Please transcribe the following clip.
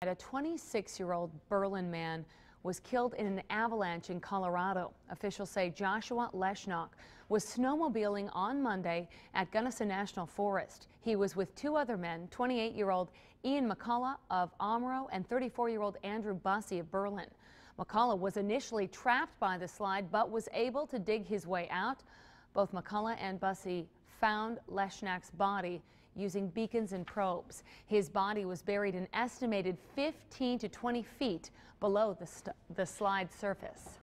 A 26-year-old Berlin man was killed in an avalanche in Colorado. Officials say Joshua Leschnock was snowmobiling on Monday at Gunnison National Forest. He was with two other men, 28-year-old Ian McCullough of Omro and 34-year-old Andrew Bussey of Berlin. McCullough was initially trapped by the slide but was able to dig his way out. Both McCullough and Bussey found Leschnock's body using beacons and probes. His body was buried an estimated 15 to 20 feet below the slide surface.